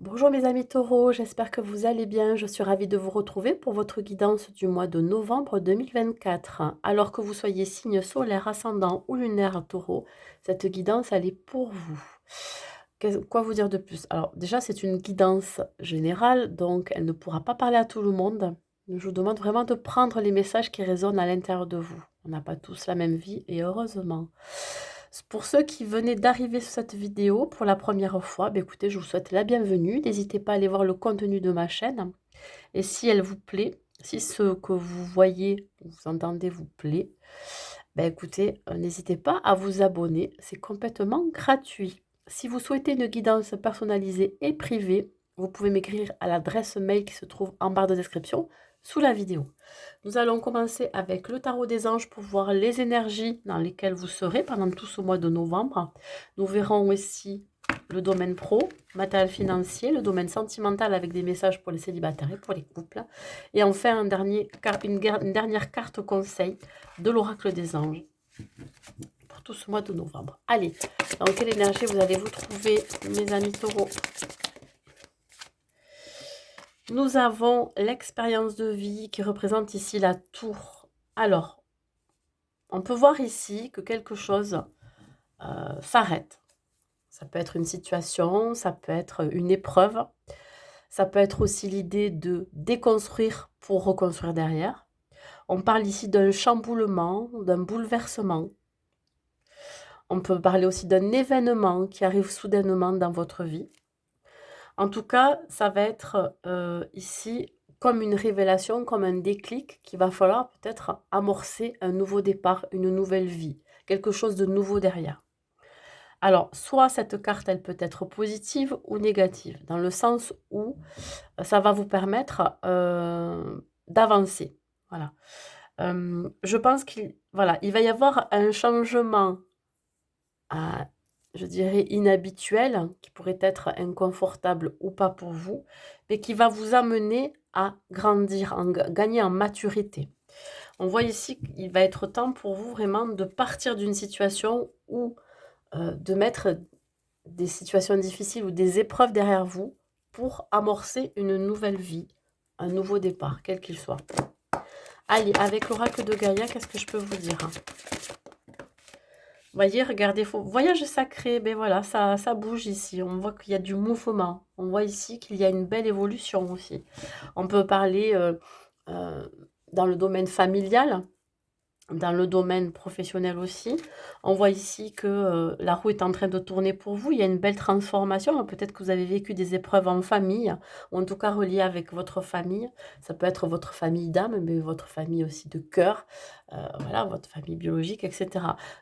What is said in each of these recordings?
Bonjour mes amis taureaux, j'espère que vous allez bien. Je suis ravie de vous retrouver pour votre guidance du mois de novembre 2024. Alors que vous soyez signe solaire, ascendant ou lunaire taureau, cette guidance, elle est pour vous. Quoi vous dire de plus? Alors déjà, c'est une guidance générale, donc elle ne pourra pas parler à tout le monde. Je vous demande vraiment de prendre les messages qui résonnent à l'intérieur de vous. On n'a pas tous la même vie et heureusement. Pour ceux qui venaient d'arriver sur cette vidéo pour la première fois, écoutez, je vous souhaite la bienvenue. N'hésitez pas à aller voir le contenu de ma chaîne. Et si elle vous plaît, si ce que vous voyez, vous entendez vous plaît, écoutez, n'hésitez pas à vous abonner. C'est complètement gratuit. Si vous souhaitez une guidance personnalisée et privée, vous pouvez m'écrire à l'adresse mail qui se trouve en barre de description sous la vidéo. Nous allons commencer avec le tarot des anges pour voir les énergies dans lesquelles vous serez pendant tout ce mois de novembre. Nous verrons aussi le domaine pro, matériel financier, le domaine sentimental avec des messages pour les célibataires et pour les couples. Et enfin, une dernière carte conseil de l'oracle des anges pour tout ce mois de novembre. Allez, dans quelle énergie vous allez vous trouver, mes amis taureaux? Nous avons l'expérience de vie qui représente ici la tour. Alors, on peut voir ici que quelque chose s'arrête. Ça peut être une situation, ça peut être une épreuve, ça peut être aussi l'idée de déconstruire pour reconstruire derrière. On parle ici d'un chamboulement, d'un bouleversement. On peut parler aussi d'un événement qui arrive soudainement dans votre vie. En tout cas, ça va être ici comme une révélation, comme un déclic qu'il va falloir peut-être amorcer un nouveau départ, une nouvelle vie, quelque chose de nouveau derrière. Alors, soit cette carte, elle peut être positive ou négative, dans le sens où ça va vous permettre d'avancer. Voilà. Je pense qu'il voilà, il va y avoir un changement, je dirais, inhabituel, qui pourrait être inconfortable ou pas pour vous, mais qui va vous amener à grandir, gagner en maturité. On voit ici qu'il va être temps pour vous vraiment de partir d'une situation ou de mettre des situations difficiles ou des épreuves derrière vous pour amorcer une nouvelle vie, un nouveau départ, quel qu'il soit. Allez, avec l'oracle de Gaïa, qu'est-ce que je peux vous dire? Voyez, regardez, voyage sacré, voilà, ça bouge ici. On voit qu'il y a du mouvement. On voit ici qu'il y a une belle évolution aussi. On peut parler dans le domaine familial, dans le domaine professionnel aussi. On voit ici que la roue est en train de tourner pour vous. Il y a une belle transformation. Peut-être que vous avez vécu des épreuves en famille, ou en tout cas reliées avec votre famille. Ça peut être votre famille d'âme, mais votre famille aussi de cœur. Voilà, votre famille biologique, etc.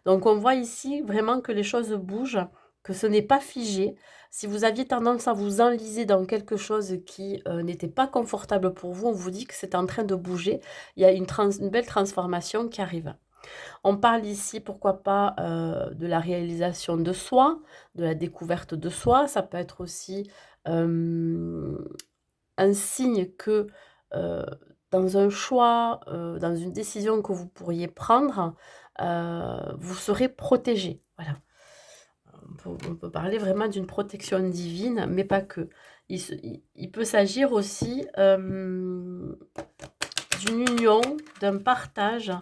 Donc on voit ici vraiment que les choses bougent, que ce n'est pas figé. Si vous aviez tendance à vous enliser dans quelque chose qui n'était pas confortable pour vous, on vous dit que c'est en train de bouger. Il y a une belle transformation qui arrive. On parle ici, pourquoi pas, de la réalisation de soi, de la découverte de soi. Ça peut être aussi un signe que dans un choix, dans une décision que vous pourriez prendre, vous serez protégé. Voilà. On peut parler vraiment d'une protection divine, mais pas que. Il peut s'agir aussi d'une union, d'un partage,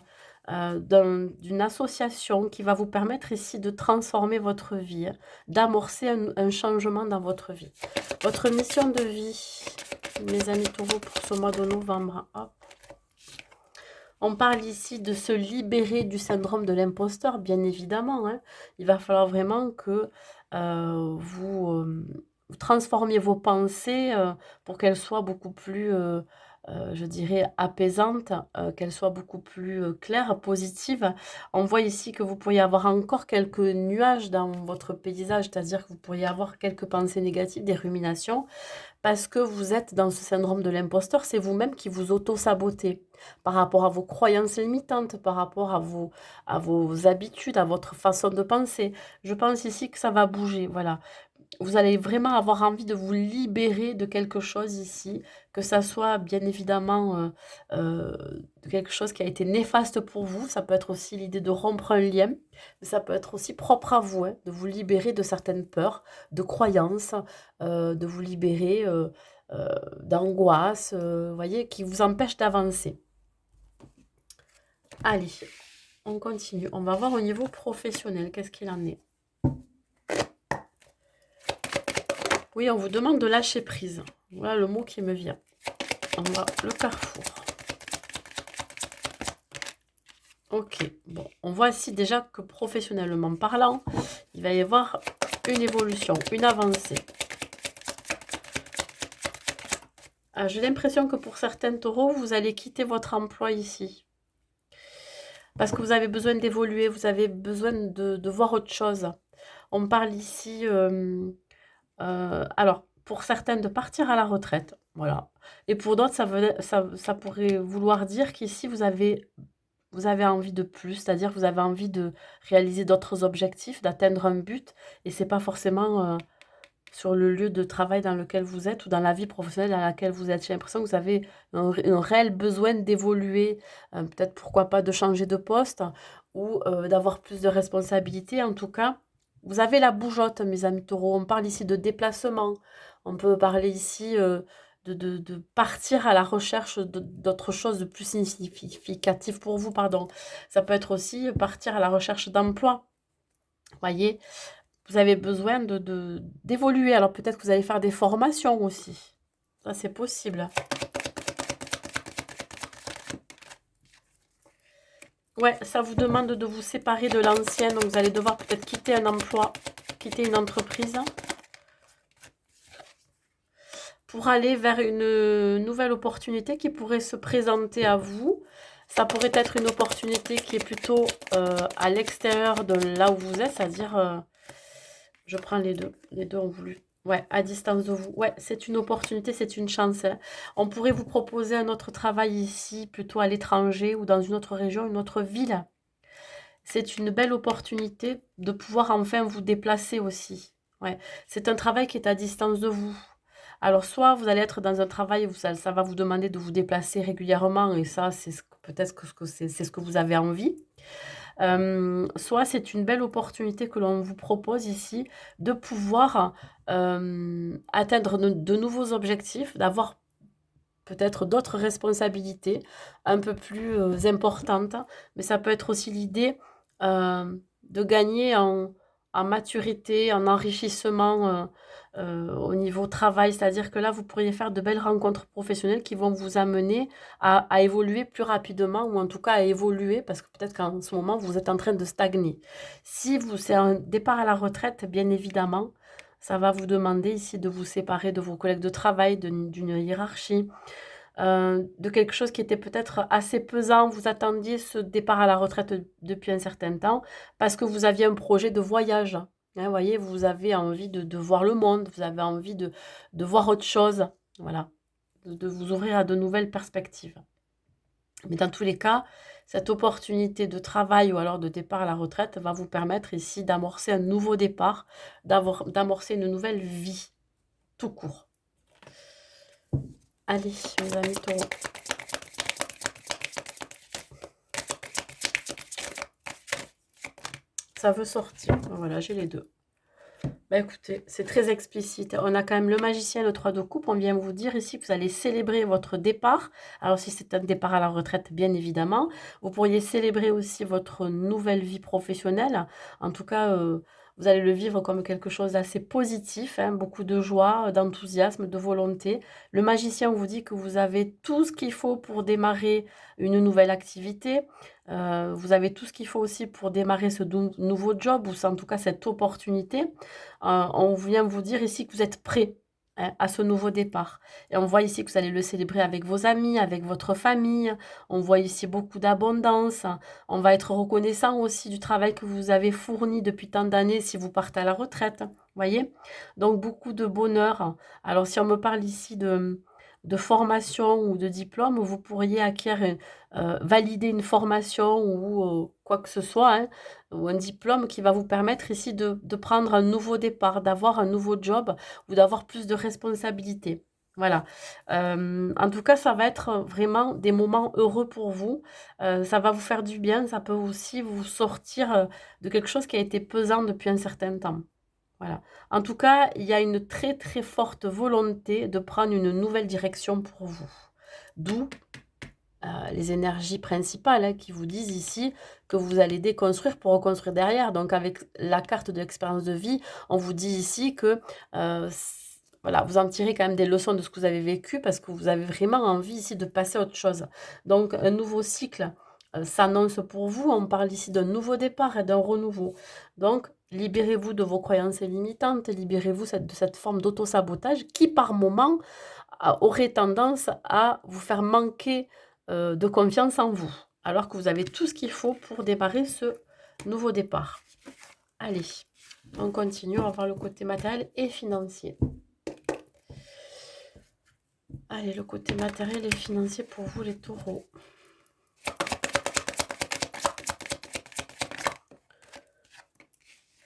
d'une association qui va vous permettre ici de transformer votre vie, d'amorcer un changement dans votre vie. Votre mission de vie, mes amis taureaux, pour ce mois de novembre. Hop. On parle ici de se libérer du syndrome de l'imposteur, bien évidemment. Hein. Il va falloir vraiment que vous transformiez vos pensées pour qu'elles soient beaucoup plus, je dirais, apaisantes, qu'elles soient beaucoup plus claires, positives. On voit ici que vous pourriez avoir encore quelques nuages dans votre paysage, c'est-à-dire que vous pourriez avoir quelques pensées négatives, des ruminations, parce que vous êtes dans ce syndrome de l'imposteur, c'est vous-même qui vous auto-sabotez par rapport à vos croyances limitantes, par rapport à vos habitudes, à votre façon de penser. Je pense ici que ça va bouger, voilà. vous allez vraiment avoir envie de vous libérer de quelque chose ici, que ça soit bien évidemment quelque chose qui a été néfaste pour vous. Ça peut être aussi l'idée de rompre un lien, mais ça peut être aussi propre à vous, hein, de vous libérer de certaines peurs, de croyances, de vous libérer d'angoisse, voyez, qui vous empêchent d'avancer. Allez, on continue. On va voir au niveau professionnel, qu'est-ce qu'il en est. Oui, on vous demande de lâcher prise. Voilà le mot qui me vient. On va le carrefour. Ok, bon, on voit ici déjà que professionnellement parlant, il va y avoir une évolution, une avancée. J'ai l'impression que pour certains taureaux, vous allez quitter votre emploi ici. Parce que vous avez besoin d'évoluer, vous avez besoin de voir autre chose. On parle ici, alors, pour certains, de partir à la retraite. Voilà. Et pour d'autres, ça pourrait vouloir dire qu'ici, vous avez envie de plus, c'est-à-dire que vous avez envie de réaliser d'autres objectifs, d'atteindre un but. Et c'est pas forcément sur le lieu de travail dans lequel vous êtes ou dans la vie professionnelle dans laquelle vous êtes. J'ai l'impression que vous avez un réel besoin d'évoluer, peut-être pourquoi pas de changer de poste ou d'avoir plus de responsabilités. En tout cas, vous avez la bougeotte, mes amis taureaux. On parle ici de déplacement. On peut parler ici de partir à la recherche d'autres choses de plus significatives pour vous, pardon. Ça peut être aussi partir à la recherche d'emploi. Voyez, vous avez besoin d'évoluer. Alors peut-être que vous allez faire des formations aussi. Ça, c'est possible. Ouais, ça vous demande de vous séparer de l'ancien. Donc vous allez devoir peut-être quitter un emploi, quitter une entreprise pour aller vers une nouvelle opportunité qui pourrait se présenter à vous. Ça pourrait être une opportunité qui est plutôt à l'extérieur de là où vous êtes, c'est-à-dire, je prends les deux. Les deux ont voulu. Ouais, à distance de vous. Ouais, c'est une opportunité, c'est une chance, hein. On pourrait vous proposer un autre travail ici, plutôt à l'étranger ou dans une autre région, une autre ville. C'est une belle opportunité de pouvoir enfin vous déplacer aussi. Ouais, c'est un travail qui est à distance de vous. Alors, soit vous allez être dans un travail où ça va vous demander de vous déplacer régulièrement, et ça, c'est peut-être que c'est ce que vous avez envie. Soit c'est une belle opportunité que l'on vous propose ici de pouvoir atteindre de nouveaux objectifs, d'avoir peut-être d'autres responsabilités un peu plus importantes, mais ça peut être aussi l'idée de gagner en maturité, en enrichissement au niveau travail. C'est-à-dire que là, vous pourriez faire de belles rencontres professionnelles qui vont vous amener à évoluer plus rapidement ou en tout cas à évoluer parce que peut-être qu'en ce moment, vous êtes en train de stagner. Si c'est un départ à la retraite, bien évidemment, ça va vous demander ici de vous séparer de vos collègues de travail, d'une hiérarchie, de quelque chose qui était peut-être assez pesant. Vous attendiez ce départ à la retraite depuis un certain temps parce que vous aviez un projet de voyage. Hein, vous voyez, vous avez envie de voir le monde, vous avez envie de voir autre chose. Voilà, de vous ouvrir à de nouvelles perspectives. Mais dans tous les cas, cette opportunité de travail ou alors de départ à la retraite va vous permettre ici d'amorcer un nouveau départ, d'amorcer une nouvelle vie, tout court. Allez, mes amis taureaux. Ça veut sortir. Voilà, j'ai les deux. Bah écoutez, c'est très explicite. On a quand même le magicien, le 3 de coupe. On vient vous dire ici que vous allez célébrer votre départ. Alors si c'est un départ à la retraite, bien évidemment. Vous pourriez célébrer aussi votre nouvelle vie professionnelle. En tout cas, vous allez le vivre comme quelque chose d'assez positif, hein, beaucoup de joie, d'enthousiasme, de volonté. Le magicien vous dit que vous avez tout ce qu'il faut pour démarrer une nouvelle activité. Vous avez tout ce qu'il faut aussi pour démarrer ce nouveau job ou en tout cas cette opportunité. On vient vous dire ici que vous êtes prêt, hein, à ce nouveau départ. Et on voit ici que vous allez le célébrer avec vos amis, avec votre famille. On voit ici beaucoup d'abondance. On va être reconnaissant aussi du travail que vous avez fourni depuis tant d'années si vous partez à la retraite. Voyez? Donc beaucoup de bonheur. Alors si on me parle ici de formation ou de diplôme, vous pourriez valider une formation ou quoi que ce soit, hein, ou un diplôme qui va vous permettre ici de prendre un nouveau départ, d'avoir un nouveau job ou d'avoir plus de responsabilités. Voilà. En tout cas, ça va être vraiment des moments heureux pour vous. Ça va vous faire du bien, ça peut aussi vous sortir, de quelque chose qui a été pesant depuis un certain temps. Voilà. En tout cas, il y a une très, très forte volonté de prendre une nouvelle direction pour vous. D'où, les énergies principales, hein, qui vous disent ici que vous allez déconstruire pour reconstruire derrière. Donc avec la carte de l'expérience de vie, on vous dit ici que, voilà, vous en tirez quand même des leçons de ce que vous avez vécu parce que vous avez vraiment envie ici de passer à autre chose. Donc un nouveau cycle, s'annonce pour vous. On parle ici d'un nouveau départ et d'un renouveau. Donc libérez-vous de vos croyances limitantes, libérez-vous de cette forme d'auto-sabotage qui, par moment, aurait tendance à vous faire manquer de confiance en vous, alors que vous avez tout ce qu'il faut pour démarrer ce nouveau départ. Allez, on continue, on va voir le côté matériel et financier. Allez, le côté matériel et financier pour vous les taureaux.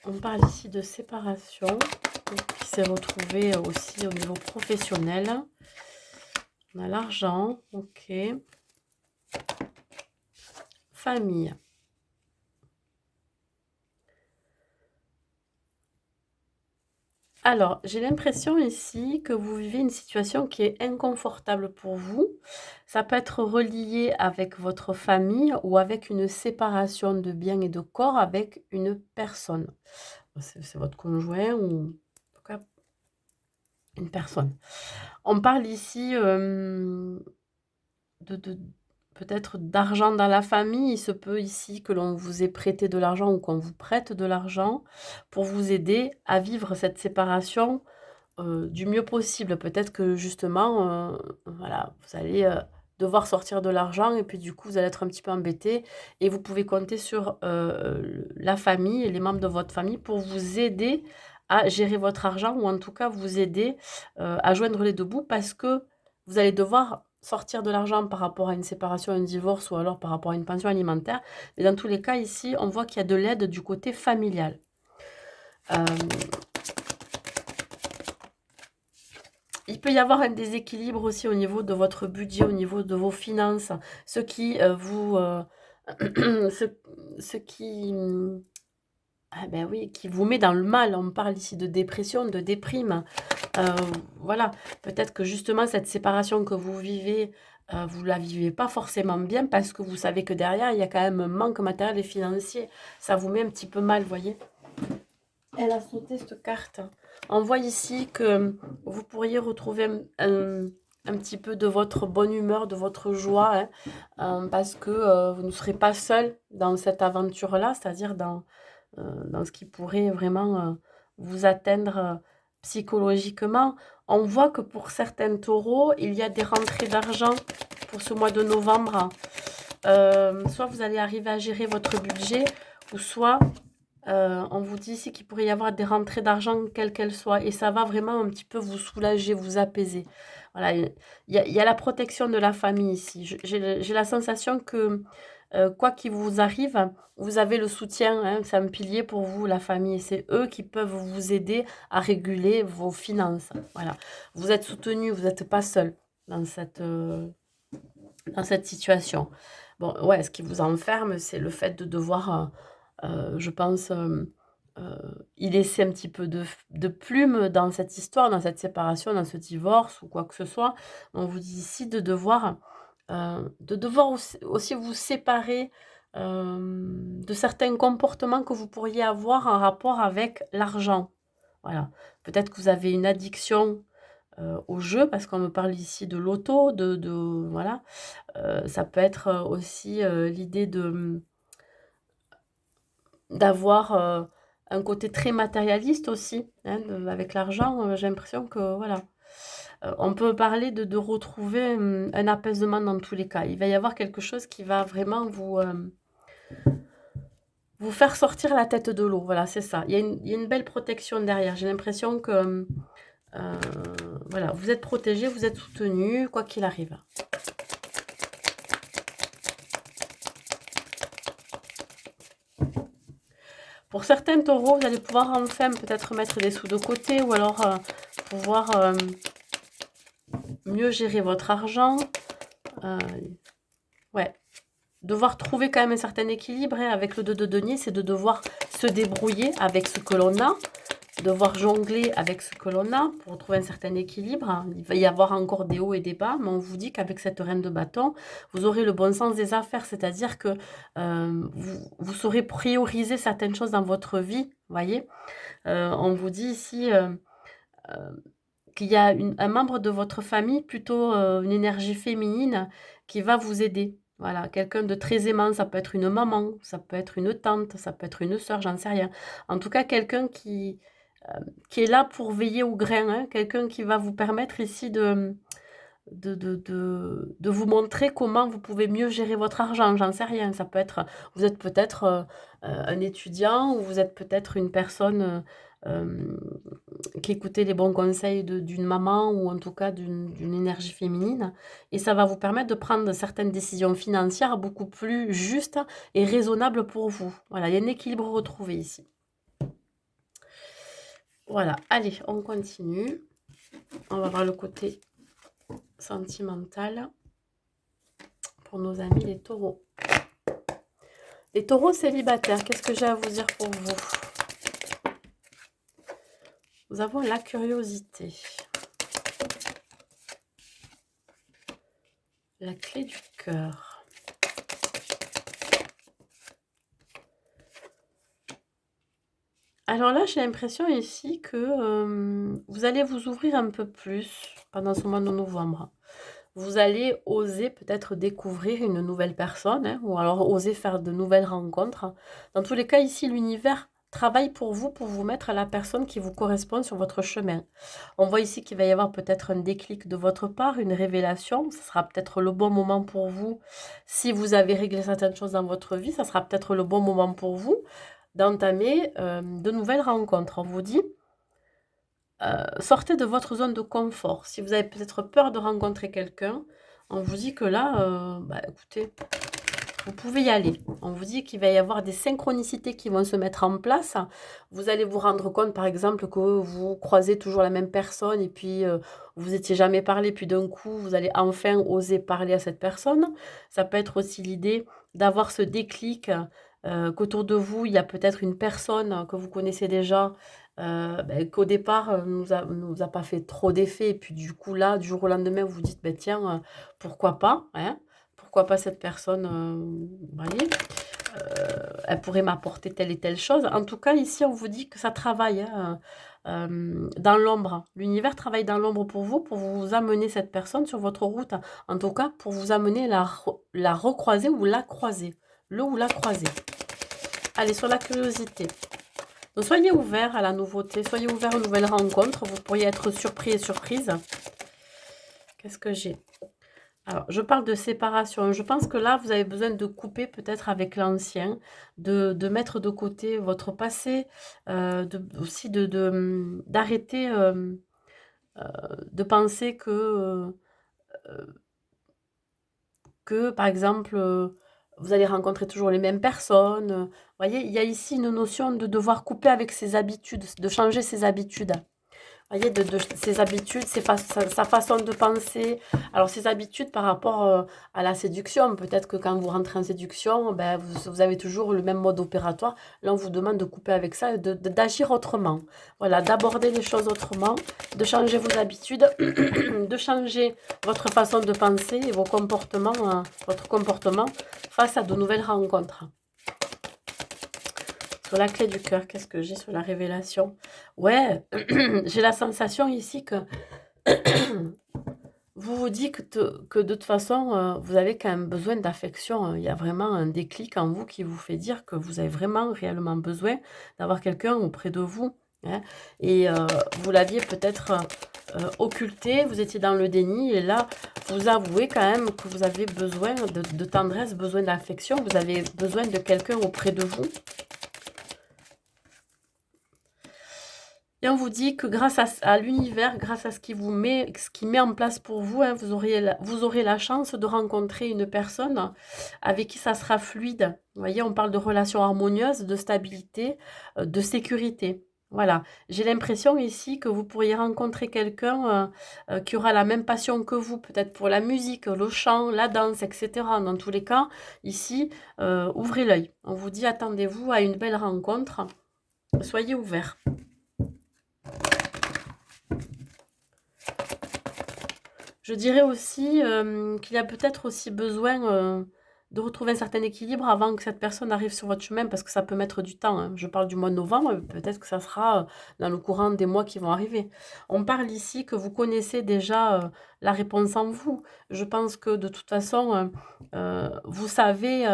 On parle ici de séparation, qui s'est retrouvée aussi au niveau professionnel. On a l'argent, ok. Famille. Alors, j'ai l'impression ici que vous vivez une situation qui est inconfortable pour vous. Ça peut être relié avec votre famille ou avec une séparation de biens et de corps avec une personne. C'est votre conjoint ou en tout cas une personne. On parle ici de peut-être d'argent dans la famille. Il se peut ici que l'on vous ait prêté de l'argent ou qu'on vous prête de l'argent pour vous aider à vivre cette séparation du mieux possible. Peut-être que justement, voilà, vous allez, devoir sortir de l'argent et puis du coup, vous allez être un petit peu embêté et vous pouvez compter sur, la famille et les membres de votre famille pour vous aider à gérer votre argent ou en tout cas vous aider, à joindre les 2 bouts parce que vous allez devoir sortir de l'argent par rapport à une séparation, un divorce ou alors par rapport à une pension alimentaire. Mais dans tous les cas, ici, on voit qu'il y a de l'aide du côté familial. Hem Il peut y avoir un déséquilibre aussi au niveau de votre budget, au niveau de vos finances, ce qui, ce ce qui, ah ben oui, qui vous met dans le mal. On parle ici de dépression, de déprime. Heu, voilà, peut-être que justement cette séparation que vous vivez, vous la vivez pas forcément bien parce que vous savez que derrière, il y a quand même un manque matériel et financier. Ça vous met un petit peu mal, voyez? Elle a sauté cette carte. On voit ici que vous pourriez retrouver un petit peu de votre bonne humeur, de votre joie, hein, parce que vous ne serez pas seul dans cette aventure-là, c'est-à-dire dans ce qui pourrait vraiment vous atteindre psychologiquement. On voit que pour certains taureaux, il y a des rentrées d'argent pour ce mois de novembre. Soit vous allez arriver à gérer votre budget, ou soit on vous dit ici qu'il pourrait y avoir des rentrées d'argent quelles qu'elles soient et ça va vraiment un petit peu vous soulager, vous apaiser. Voilà, il y a la protection de la famille ici. J'ai la sensation que, quoi qu'il vous arrive, vous avez le soutien, hein, c'est un pilier pour vous, la famille. C'est eux qui peuvent vous aider à réguler vos finances. Voilà. Vous êtes soutenu, vous n'êtes pas seul dans cette situation. Bon, ouais, ce qui vous enferme, c'est le fait de devoir, je pense, y laisser un petit peu de plume dans cette histoire, dans cette séparation, dans ce divorce ou quoi que ce soit. On vous dit ici de devoir aussi vous séparer, de certains comportements que vous pourriez avoir en rapport avec l'argent. Voilà. Peut-être que vous avez une addiction, au jeu parce qu'on me parle ici de loto, de voilà. Ça peut être, aussi, l'idée d'avoir, un côté très matérialiste aussi, hein, avec l'argent, j'ai l'impression que voilà, on peut parler de retrouver, un apaisement dans tous les cas. Il va y avoir quelque chose qui va vraiment vous faire sortir la tête de l'eau, voilà, c'est ça. Il y a une belle protection derrière. J'ai l'impression que, voilà, vous êtes protégé, vous êtes soutenu, quoi qu'il arrive. Pour certains taureaux, vous allez pouvoir enfin peut-être mettre des sous de côté ou alors pouvoir mieux gérer votre argent. Ouais, devoir trouver quand même un certain équilibre hein, avec le 2 de denier, c'est de devoir se débrouiller avec ce que l'on a, devoir jongler avec ce que l'on a pour trouver un certain équilibre. Il va y avoir encore des hauts et des bas, mais on vous dit qu'avec cette reine de bâton, vous aurez le bon sens des affaires, c'est-à-dire que vous saurez prioriser certaines choses dans votre vie, voyez. On vous dit ici qu'il y a un membre de votre famille, plutôt une énergie féminine, qui va vous aider. Voilà, quelqu'un de très aimant, ça peut être une maman, ça peut être une tante, ça peut être une sœur, j'en sais rien. En tout cas, quelqu'un qui est là pour veiller au grain, hein, quelqu'un qui va vous permettre ici de vous montrer comment vous pouvez mieux gérer votre argent, j'en sais rien. Ça peut être, vous êtes peut-être un étudiant ou vous êtes peut-être une personne qui écoutait les bons conseils d'une maman ou en tout cas d'une énergie féminine. Et ça va vous permettre de prendre certaines décisions financières beaucoup plus justes et raisonnables pour vous. Voilà, il y a un équilibre retrouvé ici. Voilà, allez, on continue. On va voir le côté sentimental pour nos amis les taureaux. Les taureaux célibataires, qu'est-ce que j'ai à vous dire pour vous? Nous avons la curiosité. La clé du cœur. Alors là, j'ai l'impression ici que vous allez vous ouvrir un peu plus pendant ce mois de novembre. Vous allez oser peut-être découvrir une nouvelle personne, hein, ou alors oser faire de nouvelles rencontres. Dans tous les cas, ici, l'univers travaille pour vous mettre à la personne qui vous correspond sur votre chemin. On voit ici qu'il va y avoir peut-être un déclic de votre part, une révélation. Ce sera peut-être le bon moment pour vous. Si vous avez réglé certaines choses dans votre vie, ça sera peut-être le bon moment pour vous d'entamer de nouvelles rencontres. On vous dit, sortez de votre zone de confort. Si vous avez peut-être peur de rencontrer quelqu'un, on vous dit que là, écoutez, vous pouvez y aller. On vous dit qu'il va y avoir des synchronicités qui vont se mettre en place. Vous allez vous rendre compte, par exemple, que vous croisez toujours la même personne et puis vous n'étiez jamais parlé, puis d'un coup, vous allez enfin oser parler à cette personne. Ça peut être aussi l'idée d'avoir ce déclic, qu'autour de vous, il y a peut-être une personne que vous connaissez déjà, qu'au départ, nous a pas fait trop d'effet et puis du coup là, du jour au lendemain, vous vous dites: «Beh, tiens, pourquoi pas?» hein? Pourquoi pas cette personne, vous voyez? Elle pourrait m'apporter telle et telle chose. En tout cas, ici, on vous dit que ça travaille, hein, dans l'ombre. L'univers travaille dans l'ombre pour vous amener cette personne sur votre route. En tout cas, pour vous amener la recroiser ou la croiser. Le ou la croiser. Allez, sur la curiosité. Donc, soyez ouverts à la nouveauté, soyez ouverts aux nouvelles rencontres. Vous pourriez être surpris et surprise. Qu'est-ce que j'ai? Alors, je parle de séparation. Je pense que là, vous avez besoin de couper peut-être avec l'ancien, de mettre de côté votre passé, aussi d'arrêter de penser que, par exemple, vous allez rencontrer toujours les mêmes personnes. Vous voyez, il y a ici une notion de devoir couper avec ses habitudes, de changer ses habitudes. Voyez, de ses habitudes, sa façon de penser. Alors, ses habitudes par rapport à la séduction. Peut-être que quand vous rentrez en séduction, ben, vous avez toujours le même mode opératoire. Là, on vous demande de couper avec ça, d'agir autrement. Voilà, d'aborder les choses autrement, de changer vos habitudes, de changer votre façon de penser et vos comportements, votre comportement face à de nouvelles rencontres. Sur la clé du cœur, qu'est-ce que j'ai sur la révélation? Ouais, j'ai la sensation ici que vous vous dites que de toute façon, vous avez quand même besoin d'affection. Hein. Il y a vraiment un déclic en vous qui vous fait dire que vous avez vraiment réellement besoin d'avoir quelqu'un auprès de vous. Hein. Et vous l'aviez peut-être occulté, vous étiez dans le déni, et là, vous avouez quand même que vous avez besoin de tendresse, besoin d'affection, vous avez besoin de quelqu'un auprès de vous. Et on vous dit que grâce à l'univers, grâce à ce qui met en place pour vous, hein, vous aurez la chance de rencontrer une personne avec qui ça sera fluide. Vous voyez, on parle de relations harmonieuses, de stabilité, de sécurité. Voilà, j'ai l'impression ici que vous pourriez rencontrer quelqu'un qui aura la même passion que vous, peut-être pour la musique, le chant, la danse, etc. Dans tous les cas, ici, ouvrez l'œil. On vous dit, attendez-vous à une belle rencontre. Soyez ouverts. Je dirais aussi qu'il y a peut-être aussi besoin de retrouver un certain équilibre avant que cette personne arrive sur votre chemin, parce que ça peut mettre du temps, hein. Je parle du mois de novembre, peut-être que ça sera dans le courant des mois qui vont arriver. On parle ici que vous connaissez déjà la réponse en vous. Je pense que de toute façon, vous savez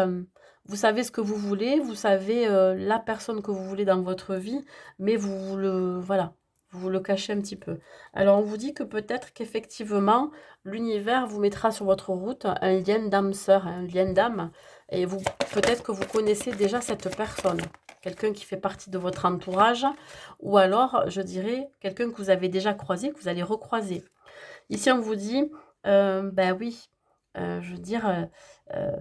ce que vous voulez, vous savez la personne que vous voulez dans votre vie, mais voilà, vous le cachez un petit peu. Alors on vous dit que peut-être qu'effectivement, l'univers vous mettra sur votre route un lien d'âme sœur, un lien d'âme, et vous peut-être que vous connaissez déjà cette personne, quelqu'un qui fait partie de votre entourage, ou alors, je dirais, quelqu'un que vous avez déjà croisé, que vous allez recroiser. Ici, on vous dit, ben oui, je veux dire, euh,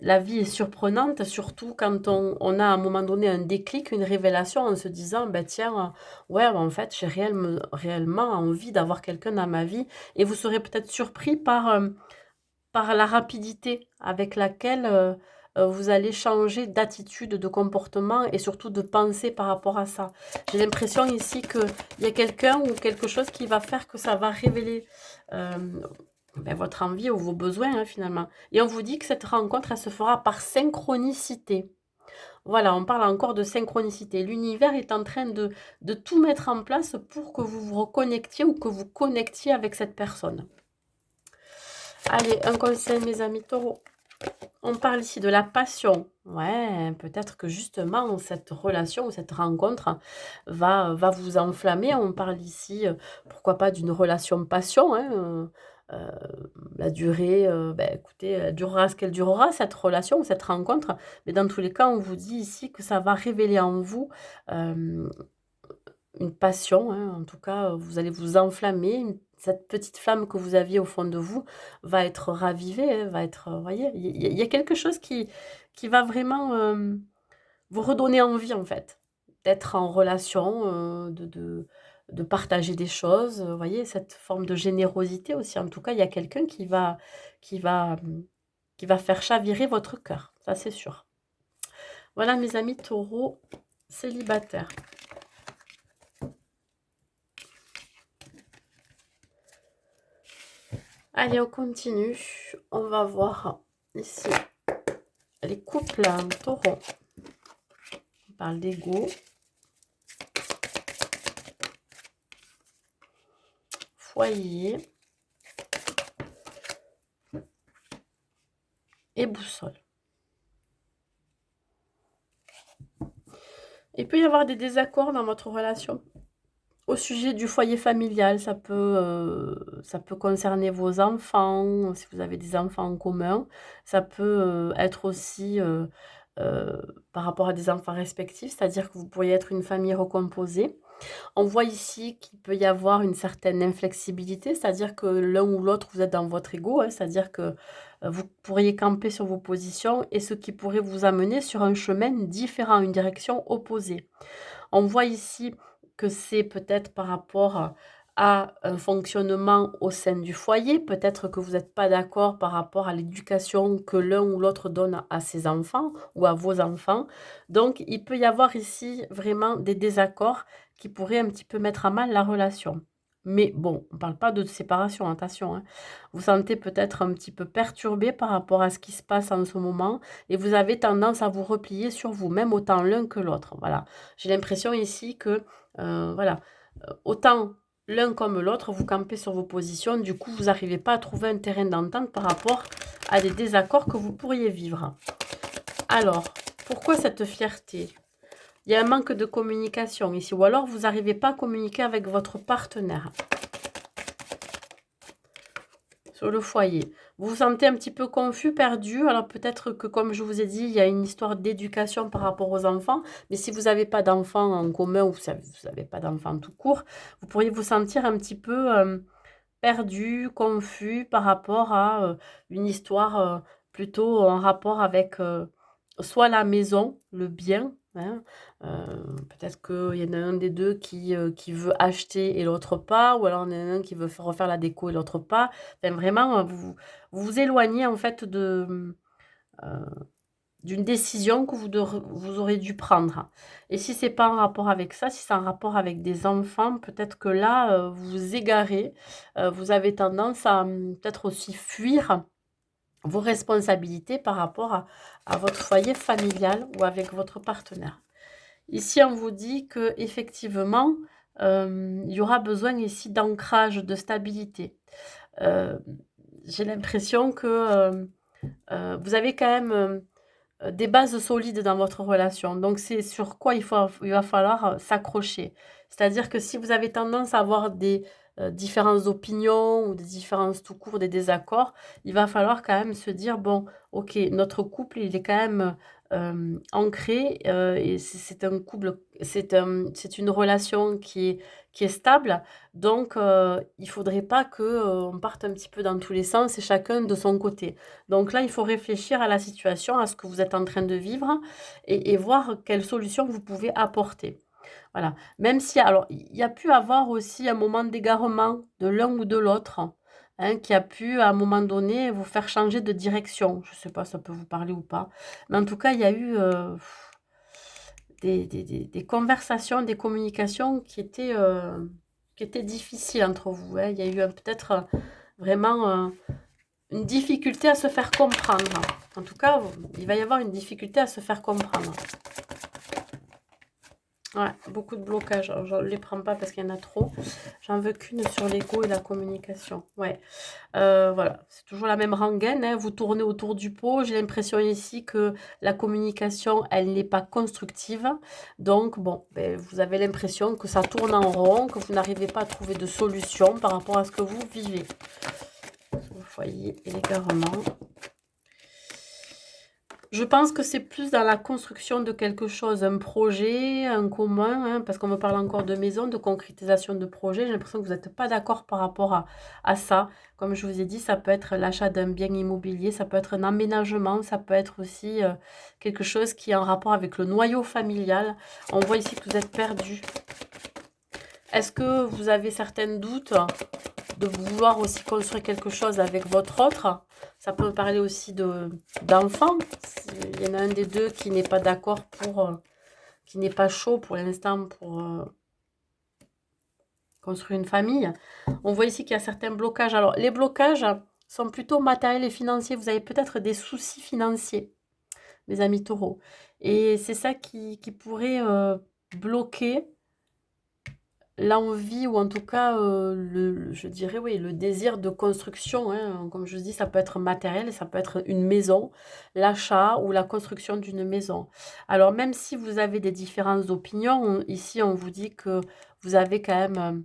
la vie est surprenante, surtout quand on a à un moment donné un déclic, une révélation en se disant, ben tiens, ouais, en fait, j'ai réellement envie d'avoir quelqu'un dans ma vie. Et vous serez peut-être surpris par la rapidité avec laquelle vous allez changer d'attitude, de comportement et surtout de pensée par rapport à ça. J'ai l'impression ici qu'il y a quelqu'un ou quelque chose qui va faire que ça va révéler euh, ben, votre envie ou vos besoins hein, finalement. Et on vous dit que cette rencontre, elle se fera par synchronicité. Voilà, on parle encore de synchronicité. L'univers est en train de tout mettre en place pour que vous vous reconnectiez ou que vous connectiez avec cette personne. Allez, un conseil, mes amis taureaux. On parle ici de la passion. Ouais, peut-être que justement, cette relation ou cette rencontre va vous enflammer. On parle ici, pourquoi pas, d'une relation passion. Hein, euh, la durée, ben, écoutez, elle durera ce qu'elle durera, cette relation ou cette rencontre. Mais dans tous les cas, on vous dit ici que ça va révéler en vous euh, une passion, hein, en tout cas, vous allez vous enflammer. Cette petite flamme que vous aviez au fond de vous va être ravivée, hein, va être, voyez, il y a quelque chose qui va vraiment vous redonner envie, en fait, d'être en relation, de partager des choses, vous voyez, cette forme de générosité aussi. En tout cas, il y a quelqu'un qui va, qui va faire chavirer votre cœur, ça c'est sûr. Voilà, mes amis taureaux célibataires. Allez, on continue. On va voir ici les couples en taureau. On parle d'ego. Foyer. Et boussole. Il peut y avoir des désaccords dans votre relation. Au sujet du foyer familial, ça peut concerner vos enfants, si vous avez des enfants en commun. Ça peut être aussi euh, par rapport à des enfants respectifs, c'est-à-dire que vous pourriez être une famille recomposée. On voit ici qu'il peut y avoir une certaine inflexibilité, c'est-à-dire que l'un ou l'autre, vous êtes dans votre ego, hein, c'est-à-dire que vous pourriez camper sur vos positions et ce qui pourrait vous amener sur un chemin différent, une direction opposée. On voit ici que c'est peut-être par rapport à un fonctionnement au sein du foyer. Peut-être que vous n'êtes pas d'accord par rapport à l'éducation que l'un ou l'autre donne à ses enfants ou à vos enfants. Donc, il peut y avoir ici vraiment des désaccords qui pourraient un petit peu mettre à mal la relation. Mais bon, on ne parle pas de séparation, attention, hein. Vous sentez peut-être un petit peu perturbé par rapport à ce qui se passe en ce moment et vous avez tendance à vous replier sur vous, même autant l'un que l'autre. Voilà. J'ai l'impression ici que, voilà, autant l'un comme l'autre, vous campez sur vos positions, du coup, vous n'arrivez pas à trouver un terrain d'entente par rapport à des désaccords que vous pourriez vivre. Alors, pourquoi cette fierté? Il y a un manque de communication ici, ou alors vous n'arrivez pas à communiquer avec votre partenaire. sur le foyer. Vous vous sentez un petit peu confus, perdu. Alors peut-être que, comme je vous ai dit, il y a une histoire d'éducation par rapport aux enfants. Mais si vous n'avez pas d'enfants en commun ou vous n'avez pas d'enfants tout court, vous pourriez vous sentir un petit peu perdu, confus par rapport à une histoire plutôt en rapport avec soit la maison, le bien, hein, peut-être qu'il y en a un des deux qui veut acheter et l'autre pas, ou alors il y en a un qui veut refaire la déco et l'autre pas. Enfin, vraiment, vous vous éloignez en fait euh, d'une décision que vous aurez dû prendre. Et si c'est pas en rapport avec ça, si c'est en rapport avec des enfants, peut-être que là, vous vous égarez, vous avez tendance à peut-être aussi fuir vos responsabilités par rapport à votre foyer familial ou avec votre partenaire. Ici, on vous dit que effectivement, il y aura besoin ici d'ancrage, de stabilité. Heu, j'ai l'impression que, vous avez quand même, des bases solides dans votre relation. Donc c'est sur quoi il va falloir, s'accrocher. C'est-à-dire que si vous avez tendance à avoir des, différentes opinions ou des différences tout court, des désaccords, il va falloir quand même se dire: «Bon, OK, notre couple, il est quand même, ancré, et c'est un couple c'est une relation qui est stable. Donc il faudrait pas que, on parte un petit peu dans tous les sens et chacun de son côté». Donc là, il faut réfléchir à la situation, à ce que vous êtes en train de vivre et voir quelles solutions vous pouvez apporter. Voilà. Même si alors, il y a pu avoir aussi un moment d'égarement de l'un ou de l'autre, hein, qui a pu, à un moment donné, vous faire changer de direction. Je ne sais pas, ça peut vous parler ou pas. Mais en tout cas, il y a eu, des conversations, des communications qui étaient difficiles entre vous, hein. Il y a eu, peut-être, vraiment, une difficulté à se faire comprendre. En tout cas, il va y avoir une difficulté à se faire comprendre. Ouais, beaucoup de blocages. Alors, je ne les prends pas parce qu'il y en a trop. J'en veux qu'une sur l'ego et la communication. Ouais. Voilà, c'est toujours la même rengaine, hein. Vous tournez autour du pot. J'ai l'impression ici que la communication, elle n'est pas constructive. Donc, bon, ben, vous avez l'impression que ça tourne en rond, que vous n'arrivez pas à trouver de solution par rapport à ce que vous vivez. Sur le foyer et l'égarement. Je pense que c'est plus dans la construction de quelque chose, un projet, un commun, hein, parce qu'on me parle encore de maison, de concrétisation de projet. J'ai l'impression que vous n'êtes pas d'accord par rapport à ça. Comme je vous ai dit, ça peut être l'achat d'un bien immobilier, ça peut être un aménagement, ça peut être aussi quelque chose qui est en rapport avec le noyau familial. On voit ici que vous êtes perdu. Est-ce que vous avez certains doutes de vouloir aussi construire quelque chose avec votre autre? Ça peut me parler aussi d'enfants. Il y en a un des deux qui n'est pas d'accord qui n'est pas chaud pour l'instant pour construire une famille. On voit ici qu'il y a certains blocages. Alors, les blocages sont plutôt matériels et financiers. Vous avez peut-être des soucis financiers, mes amis taureaux. Et c'est ça qui pourrait bloquer l'envie ou en tout cas, je dirais oui, le désir de construction, hein. Comme je dis, ça peut être matériel, ça peut être une maison, l'achat ou la construction d'une maison. Alors même si vous avez des différentes opinions, ici on vous dit que vous avez quand même,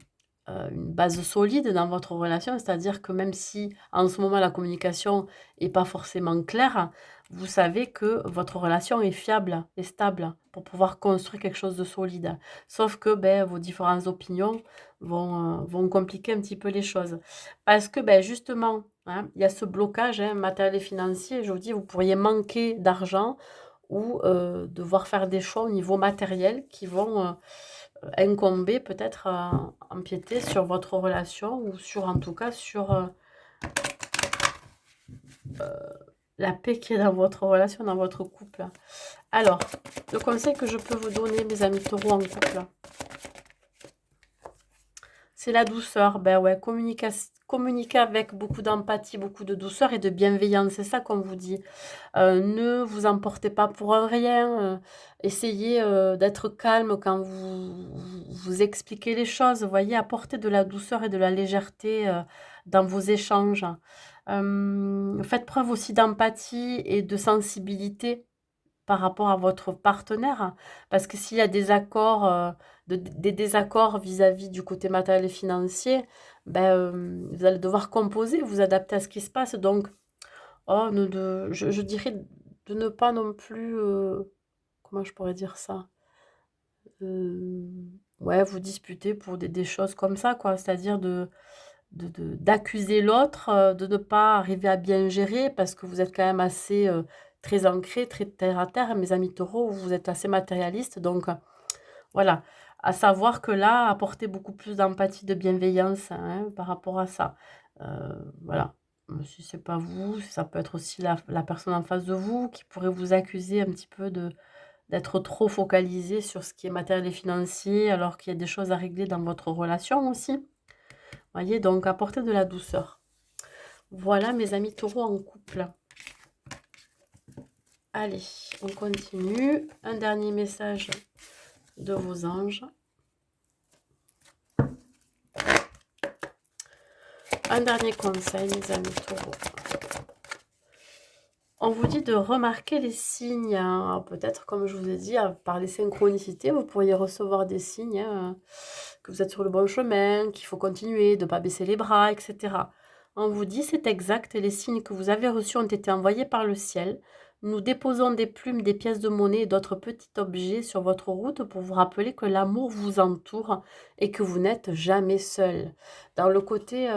une base solide dans votre relation. C'est-à-dire que même si en ce moment la communication est pas forcément claire, vous savez que votre relation est fiable et stable pour pouvoir construire quelque chose de solide. Sauf que, beh, vos différentes opinions vont compliquer un petit peu les choses. Parce que, beh, justement, hein, il y a ce blocage, hein, matériel et financier. Je vous dis, vous pourriez manquer d'argent ou devoir faire des choix au niveau matériel qui vont incomber, peut-être empiéter sur votre relation ou sur, en tout cas, sur la paix qui est dans votre relation, dans votre couple. Alors, le conseil que je peux vous donner, mes amis taureaux en couple, c'est la douceur. Ben ouais, communiquer avec beaucoup d'empathie, beaucoup de douceur et de bienveillance. C'est ça qu'on vous dit. Ne vous emportez pas pour un rien. Essayez d'être calme quand vous expliquez les choses. Voyez, apportez de la douceur et de la légèreté dans vos échanges. Faites preuve aussi d'empathie et de sensibilité. par rapport à votre partenaire. Parce que s'il y a des accords, des désaccords vis-à-vis du côté matériel et financier, ben, vous allez devoir composer, vous adapter à ce qui se passe. Donc, oh, je dirais de ne pas non plus, comment je pourrais dire ça? Euh, ouais, vous disputer pour des choses comme ça, quoi. C'est-à-dire d'accuser l'autre, de ne pas arriver à bien gérer parce que vous êtes quand même assez très ancré, très terre à terre. Mes amis taureaux, vous êtes assez matérialiste. Donc, voilà. À savoir que là, apportez beaucoup plus d'empathie, de bienveillance hein, par rapport à ça. Voilà. Si c'est pas vous, ça peut être aussi la personne en face de vous qui pourrait vous accuser un petit peu d'être trop focalisé sur ce qui est matériel et financier, alors qu'il y a des choses à régler dans votre relation aussi. Voyez, donc apportez de la douceur. Voilà mes amis taureaux en couple. Allez, on continue. Un dernier message de vos anges. Un dernier conseil, mes amis taureaux. On vous dit de remarquer les signes. Hein. Peut-être, comme je vous ai dit, par les synchronicités, vous pourriez recevoir des signes hein, que vous êtes sur le bon chemin, qu'il faut continuer, de ne pas baisser les bras, etc. On vous dit, c'est exact, les signes que vous avez reçus ont été envoyés par le ciel. Nous déposons des plumes, des pièces de monnaie et d'autres petits objets sur votre route pour vous rappeler que l'amour vous entoure et que vous n'êtes jamais seul. Dans le côté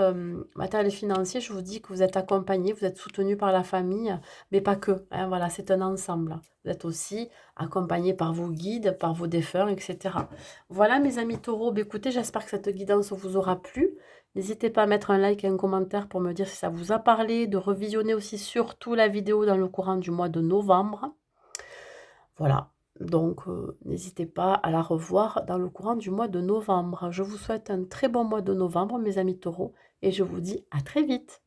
matériel et financier, je vous dis que vous êtes accompagné, vous êtes soutenu par la famille, mais pas que. Hein, voilà, c'est un ensemble. Vous êtes aussi accompagné par vos guides, par vos défunts, etc. Voilà mes amis taureaux, bah, écoutez, j'espère que cette guidance vous aura plu. N'hésitez pas à mettre un like et un commentaire pour me dire si ça vous a parlé, de revisionner aussi surtout la vidéo dans le courant du mois de novembre. Voilà, donc n'hésitez pas à la revoir dans le courant du mois de novembre. Je vous souhaite un très bon mois de novembre, mes amis taureaux, et je vous dis à très vite.